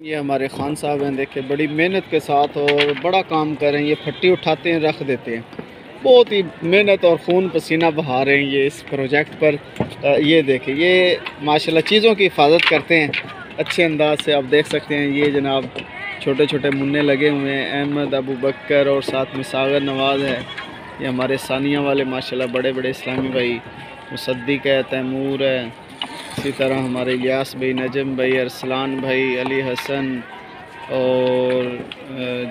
یہ ہمارے خان صاحب ہیں، دیکھیں بڑی محنت کے ساتھ اور بڑا کام کر رہے ہیں۔ یہ پھٹی اٹھاتے ہیں، رکھ دیتے ہیں، بہت ہی محنت اور خون پسینہ بہا رہے ہیں یہ اس پروجیکٹ پر۔ یہ دیکھیں، یہ ماشاءاللہ چیزوں کی حفاظت کرتے ہیں اچھے انداز سے۔ آپ دیکھ سکتے ہیں یہ جناب چھوٹے چھوٹے منع لگے ہوئے ہیں، احمد، ابو بکر اور ساتھ میں ساغر نواز ہے۔ یہ ہمارے ثانیہ والے ماشاءاللہ بڑے بڑے اسلامی بھائی، مصدق ہے، تیمور ہے، اسی طرح ہمارے الیاس بھائی، نجم بھائی، ارسلان بھائی، علی حسن اور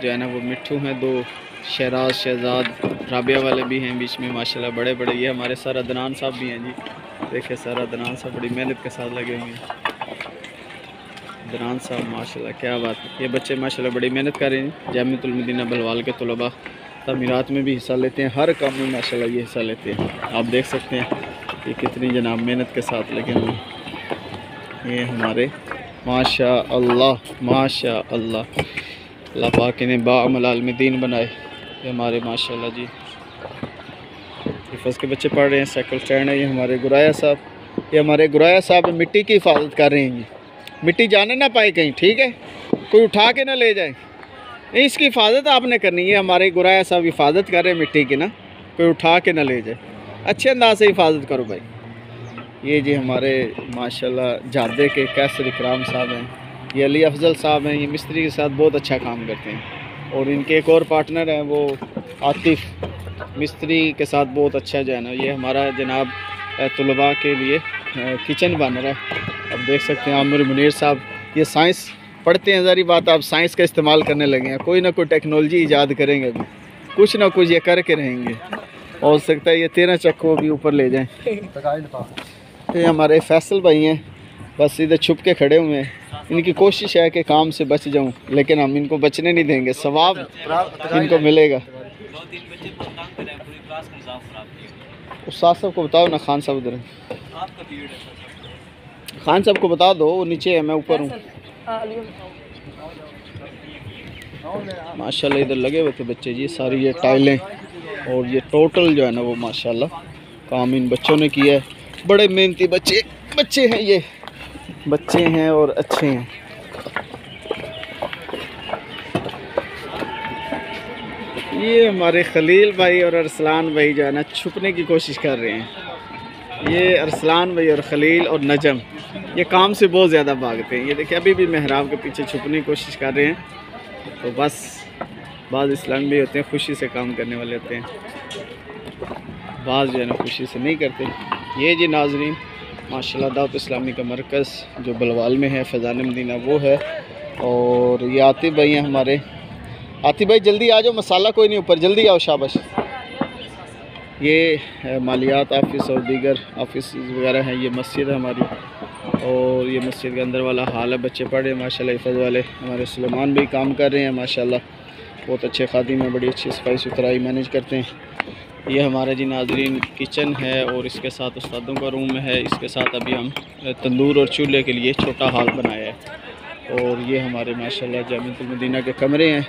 جو ہے نا وہ مٹھو ہیں دو، شہراز، شہزاد، رابعہ والے بھی ہیں بیچ میں ماشاءاللہ بڑے بڑے۔ یہ ہمارے سر عدنان صاحب بھی ہیں جی، دیکھیں سر عدنان صاحب بڑی محنت کے ساتھ لگے ہوئے ہیں۔ عدنان صاحب ماشاءاللہ کیا بات ہے، یہ بچے ماشاءاللہ بڑی محنت کر رہے ہیں۔ جامعۃ المدینہ بلوال کے طلباء تعمیرات میں بھی حصہ لیتے ہیں، ہر کام میں ماشاءاللہ یہ حصہ لیتے ہیں۔ آپ دیکھ سکتے ہیں کہ کتنی جناب محنت کے ساتھ لگے ہوئے ہیں۔ یہ ہمارے ماشاء اللہ ماشاء اللہ، اللہ پاک نے باعمل عالمدین بنائے۔ یہ ہمارے ماشاءاللہ جی حفظ کے بچے پڑھ رہے ہیں، سائیکل اسٹینڈ ہے۔ یہ ہمارے گرایا صاحب، یہ ہمارے گرایا صاحب مٹی کی حفاظت کر رہے ہیں جی، مٹی جانے نہ پائے کہیں، ٹھیک ہے، کوئی اٹھا کے نہ لے جائے، اس کی حفاظت آپ نے کرنی ہے۔ ہمارے گرایا صاحب حفاظت کر رہے ہیں مٹی کی، نا کوئی اٹھا کے نہ لے جائے، اچھے انداز سے حفاظت کرو بھائی۔ یہ جی ہمارے ماشاءاللہ جادے کے کیسر اکرام صاحب ہیں، یہ علی افضل صاحب ہیں، یہ مستری کے ساتھ بہت اچھا کام کرتے ہیں۔ اور ان کے ایک اور پارٹنر ہیں وہ عاطف، مستری کے ساتھ بہت اچھا جو ہے نا۔ یہ ہمارا جناب طلباء کے لیے کچن بن رہا ہے، آپ دیکھ سکتے ہیں۔ عامر منیر صاحب یہ سائنس پڑھتے ہیں، ظاہری بات آپ سائنس کا استعمال کرنے لگے ہیں، کوئی نہ کوئی ٹیکنالوجی ایجاد کریں گے، ابھی کچھ نہ کچھ یہ کر کے رہیں گے، ہو سکتا ہے یہ 13 چکوں بھی اوپر لے جائیں۔ یہ ہمارے فیصل بھائی ہیں، بس ادھر چھپ کے کھڑے ہوئے ہیں، ان کی کوشش ہے کہ کام سے بچ جاؤں، لیکن ہم ان کو بچنے نہیں دیں گے، ثواب ان کو ملے گا۔ استاد صاحب کو بتاؤ نا، خان صاحب ادھر ہیں، خان صاحب کو بتا دو، وہ نیچے ہے، میں اوپر ہوں۔ ماشاءاللہ ادھر لگے ہوئے تھے بچے جی، ساری یہ ٹائلیں اور یہ ٹوٹل جو ہے نا وہ ماشاءاللہ کام ان بچوں نے کیا ہے۔ بڑے محنتی بچے ہیں، یہ بچے ہیں اور اچھے ہیں۔ یہ ہمارے خلیل بھائی اور ارسلان بھائی جو ہے نا چھپنے کی کوشش کر رہے ہیں۔ یہ ارسلان بھائی اور خلیل اور نجم یہ کام سے بہت زیادہ بھاگتے ہیں۔ یہ دیکھیں ابھی بھی محراب کے پیچھے چھپنے کی کوشش کر رہے ہیں، تو بس بعض اسلام بھی ہوتے ہیں خوشی سے کام کرنے والے ہوتے ہیں، بعض جو ہے نا خوشی سے نہیں کرتے۔ یہ جی ناظرین ماشاءاللہ دعوت اسلامی کا مرکز جو بلوال میں ہے، فیضان مدینہ وہ ہے۔ اور یہ عاطف بھائی ہیں ہمارے، عاطف بھائی جلدی آ جاؤ، مسالہ کوئی نہیں اوپر، جلدی آؤ، شاباش۔ یہ مالیات آفس اور دیگر آفس وغیرہ ہیں۔ یہ مسجد ہے ہماری، اور یہ مسجد کے اندر والا حال ہے، بچے پڑھ رہے ہیں ماشاءاللہ، حفظ والے ہمارے سلیمان بھی کام کر رہے ہیں ماشاءاللہ، بہت اچھے خادم ہیں، بڑی اچھی صفائی ستھرائی مینیج کرتے ہیں۔ یہ ہمارا جی ناظرین کچن ہے، اور اس کے ساتھ استادوں کا روم ہے، اس کے ساتھ ابھی ہم تندور اور چولہے کے لیے چھوٹا ہال بنایا ہے۔ اور یہ ہمارے ماشاءاللہ جامعۃ المدینہ کے کمرے ہیں،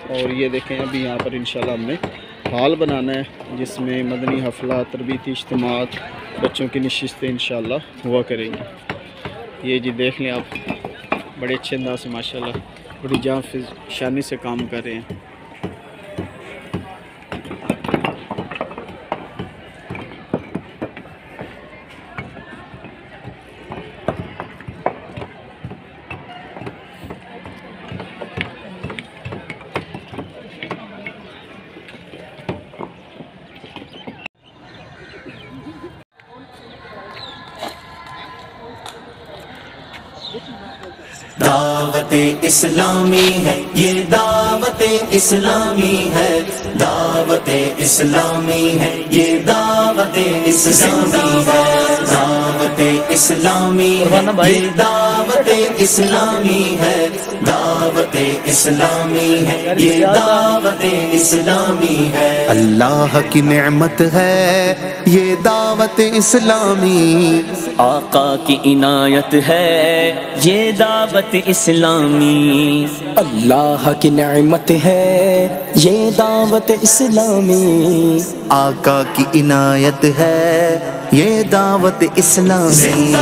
اور یہ دیکھیں ابھی یہاں پر انشاءاللہ ہم نے ہال بنانا ہے جس میں مدنی حفلہ، تربیتی اجتماعات، بچوں کی نشستیں انشاءاللہ ہوا کریں گی۔ یہ جی دیکھ لیں آپ، بڑے اچھے انداز سے ماشاءاللہ بڑی جاں شانی سے کام کر رہے ہیں۔ دعوت اسلامی ہے یہ، دعوت اسلامی ہے، دعوت اسلامی ہے یہ، دعوت اسلامی ہے، دعوت اسلامی ہے یہ، دعوت اسلامی ہے، دعوت اسلامی ہے یہ، دعوت اسلامی ہے۔ اللہ کی نعمت ہے یہ دعوت اسلامی، آقا کی عنایت ہے یہ دعوت اسلامی، اللہ کی نعمت ہے یہ دعوت اسلامی، آقا کی عنایت ہے یہ دعوت اسلامی،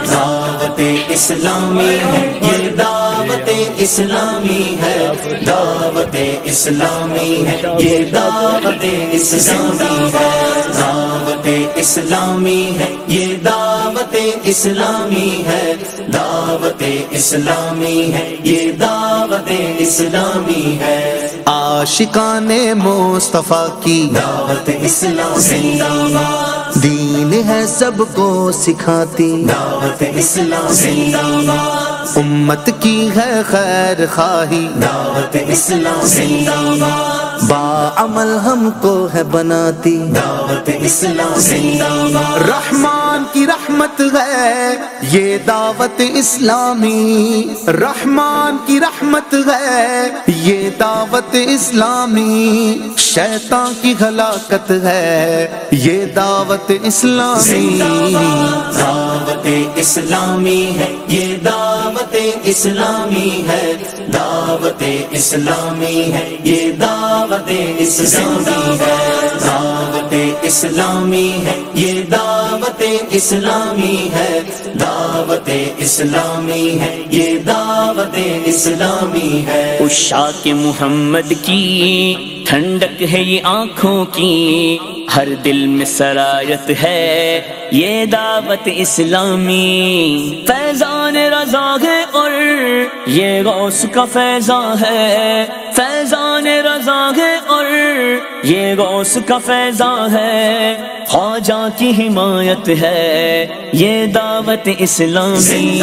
دعوت اسلامی ہے یہ، دعوت دعوت اسلامی ہے، دعوت اسلامی ہے، یہ دعوت اسلامی ہے، دعوت اسلامی ہے، یہ دعوت اسلامی ہے، دعوت اسلامی ہے، یہ دعوت اسلامی ہے، عاشقان مصطفیٰ کی دعوت اسلامی، دین ہے سب کو سکھاتی، دعوت اسلامی، امت کی ہے خیر خواہی، دعوت اسلامی، باعمل ہم کو ہے بناتی، دعوت اسلامی، رحمان کی رحمت ہے یہ دعوت اسلامی، رحمان کی رحمت ہے یہ دعوت اسلامی، شیطان کی ہلاکت ہے یہ دعوت اسلامی، دعوت اسلامی ہے، یہ دعوت اسلامی ہے، دعوت اسلامی ہے، یہ دعوت اسلامی ہے، دعوت اسلامی ہے، یہ دعوت اسلامی ہے، دعوت اسلامی ہے، یہ دعوت اسلامی ہے، عشاق محمد کی ٹھنڈک ہے یہ آنکھوں کی، ہر دل میں سرایت ہے یہ دعوت اسلامی، فیضان رضا ہے اور یہ غوث کا فیضان ہے، فیضان رضا ہے اور یہ غوث کا فیضان ہے، خواجہ کی حمایت ہے یہ دعوت اسلامی،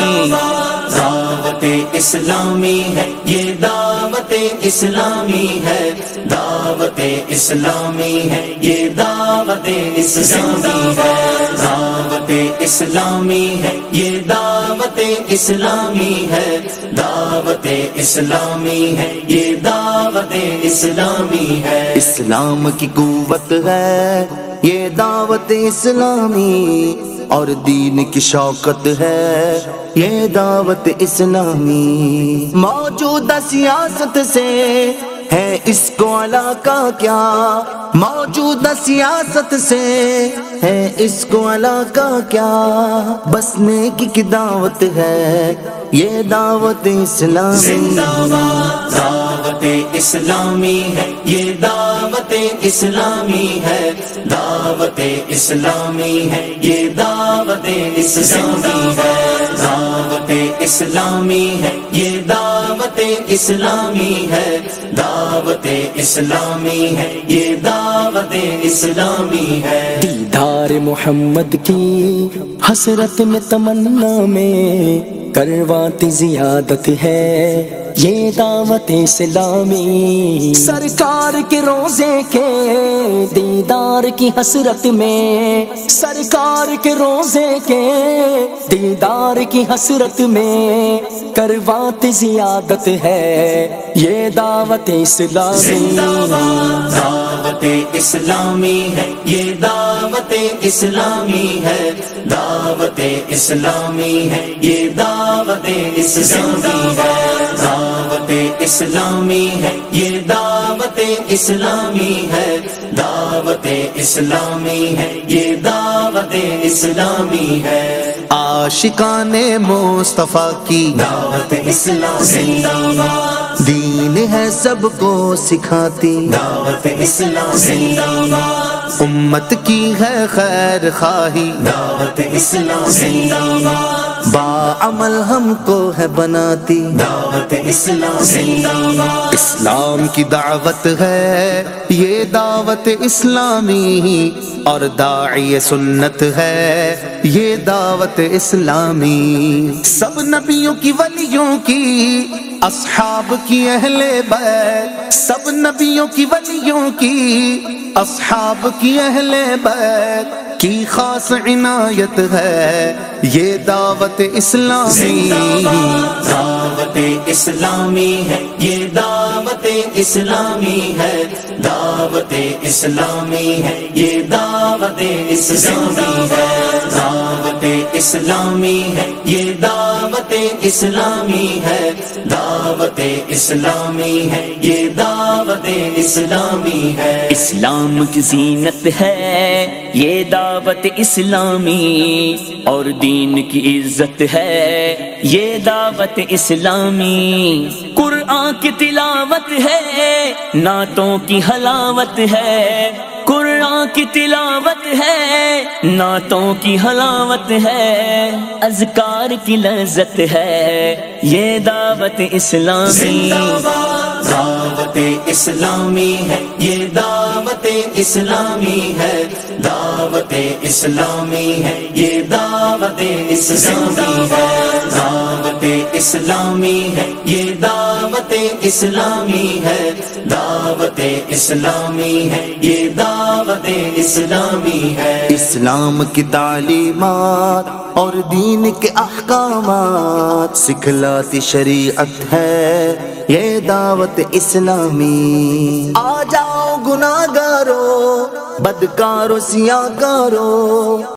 دعوت اسلامی ہے، یہ دعوت اسلامی ہے، دعوت اسلامی ہے، یہ دعوت اسلامی ہے، دعوت اسلامی ہے، یہ دعوت اسلامی ہے، دعوت اسلامی ہے، یہ دعوت اسلامی ہے، اسلام کی قوت ہے یہ دعوت اسلامی، اور دین کی شوکت ہے یہ دعوت اسلامی، موجودہ سیاست سے ہے اس کو علاقہ کیا، موجودہ سیاست سے ہے اس کو علاقہ کیا، بس نیکی کی دعوت ہے یہ دعوت اسلامی، دعوت اسلامی ہے، یہ دعوت اسلامی ہے، دعوت اسلامی ہے، یہ دعوت اسلامی ہے، دعوت اسلامی ہے، یہ دعوت اسلامی ہے، دعوت اسلامی ہے، یہ دعوت اسلامی ہے، دیدار محمد کی حسرت میں تمنا میں کرواتی زیادت ہے یہ دعوت اسلامی، سرکار کے روزے کے دیدار کی حسرت میں، سرکار کے روزے کے دیدار کی حسرت میں کرواتی زیادت ہے یہ دعوت اسلامی، دعوت اسلامی ہے، یہ دعوت اسلامی ہے، دعوت اسلامی ہے، یہ دعوت اسلامی ہے، دعوت اسلامی ہے، یہ دعوت اسلامی ہے، دعوت اسلامی ہے، یہ دعوت اسلامی ہے، عاشقان مصطفیٰ کی دعوت اسلامی، دین ہے سب کو سکھاتی، دعوت اسلامی، امت کی ہے خیر خواہی، دعوت اسلامی، باعمل ہم کو ہے بناتی، دعوت اسلامی، اسلام کی دعوت ہے یہ دعوت اسلامی، اور داعی سنت ہے یہ دعوت اسلامی، سب نبیوں کی ولیوں کی اصحاب کی اہل بیت، سب نبیوں کی ولیوں کی اصحاب کی اہل بیت کی خاص عنایت ہے یہ دعوت اسلامی، دعوت اسلامی ہے، یہ دعوت اسلامی ہے، دعوت اسلامی ہے، یہ دعوت اسلامی ہے، دعوت اسلامی ہے، یہ دعوت اسلامی ہے، دعوت اسلامی ہے، یہ دعوت اسلامی ہے۔ اسلام کی زینت ہے یہ دعوت اسلامی، اور دین کی عزت ہے یہ دعوت اسلامی۔ قرآن کی تلاوت ہے، نعتوں کی حلاوت ہے، قرآن کی تلاوت ہے، نعتوں کی حلاوت ہے، اذکار کی لذت ہے یہ دعوت اسلامی۔ دعوت اسلامی ہے، یہ دعوت اسلامی ہے، دعوت اسلامی ہے، یہ دعوت اسلامی ہے، دعوت اسلامی ہے، یہ دعوت اسلامی ہے، دعوت اسلامی ہے، یہ دعوت اسلامی ہے۔ اسلام کی تعلیمات اور دین کے احکامات سکھلاتی شریعت ہے یہ دعوت اسلامی۔ آ جاؤ گناہگارو، بدکارو، سیاہ کارو،